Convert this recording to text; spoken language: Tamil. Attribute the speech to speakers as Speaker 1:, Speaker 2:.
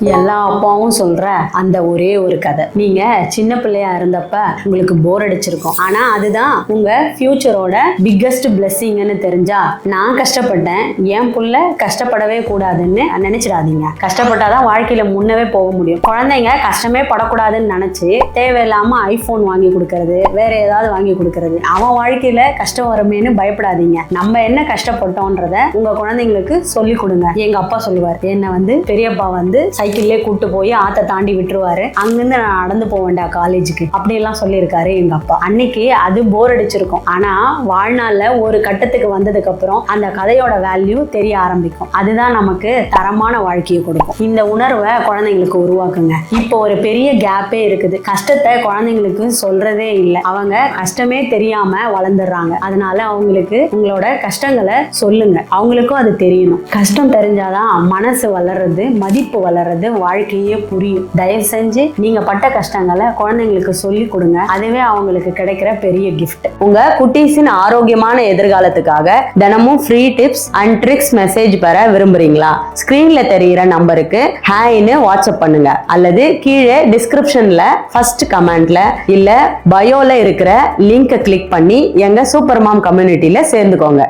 Speaker 1: எல்லா அப்பாவும் சொல்ற அந்த ஒரே ஒரு கதை. நீங்க சின்ன பிள்ளையா இருந்தப்ப உங்களுக்கு போர் அடிச்சிருக்கும். ஆனா அதுதான் உங்க ஃபியூச்சரோட பிக்கஸ்ட் பிளெஸிங்னு தெரிஞ்சா, நான் கஷ்டப்பட்டேன், என் புள்ள கஷ்டப்படவே கூடாதுன்னு நினைச்சிடாதீங்க. கஷ்டப்பட்டாதான் வாழ்க்கையில முன்னவே போக முடியும். குழந்தைங்க கஷ்டமே படக்கூடாதுன்னு நினைச்சு தேவையில்லாம ஐபோன் வாங்கி கொடுக்கறது, வேற ஏதாவது வாங்கி கொடுக்கறது, அவன் வாழ்க்கையில கஷ்டம் வருமேன்னு பயப்படாதீங்க. நம்ம என்ன கஷ்டப்பட்டோன்றத உங்க குழந்தைங்களுக்கு சொல்லி கொடுங்க. எங்க அப்பா சொல்லுவார், என்ன பெரியப்பா சைக்கிள்லே கூட்டு போய் ஆத்த தாண்டி விட்டுருவாரு, அங்கிருந்து நான் நடந்து போக வேண்டாம் காலேஜுக்கு, அப்படி எல்லாம் சொல்லியிருக்காரு எங்க அப்பா. அன்னைக்கு அது போர் அடிச்சிருக்கும். ஆனா வாழ்நாள்ல ஒரு கட்டத்துக்கு வந்ததுக்கு அப்புறம் அந்த கதையோட வேல்யூ தெரிய ஆரம்பிக்கும். அதுதான் நமக்கு தரமான வாழ்க்கையை கொடுக்கும். இந்த உணர்வை குழந்தைங்களுக்கு உருவாக்குங்க. இப்போ ஒரு பெரிய கேப்பே இருக்குது. கஷ்டத்தை குழந்தைங்களுக்கு சொல்றதே இல்லை. அவங்க கஷ்டமே தெரியாம வளர்ந்துடுறாங்க. அதனால அவங்களுக்கு உங்களோட கஷ்டங்களை சொல்லுங்க. அவங்களுக்கும் அது தெரியணும். கஷ்டம் தெரிஞ்சாதான் மனசு வளர்றது, மதிப்பு வளர்றது, வாழ்க்கையே புரியும். தயவு செஞ்சு நீங்க பட்ட கஷ்டங்களை குழந்தைங்களுக்கு சொல்லி கொடுங்க. அதுவே அவங்களுக்கு கிடைக்கிற பெரிய கிஃப்ட். உங்க குட்டீஸின் ஆரோக்கியமான எதிர்காலத்துக்காக தினமும் free tips and tricks message பெற விரும்புறீங்களா? ஸ்கிரீன்ல தெரிகிற நம்பருக்கு ஹாய்னு வாட்ஸ்அப் பண்ணுங்க, அல்லது கீழே டிஸ்கிரிப்ஷன்ல ஃபர்ஸ்ட் கமெண்ட்ல இல்ல பயோல இருக்கிற லிங்கை கிளிக் பண்ணி எங்க சூப்பர் மாம் கம்யூனிட்டியில சேர்ந்துக்கோங்க.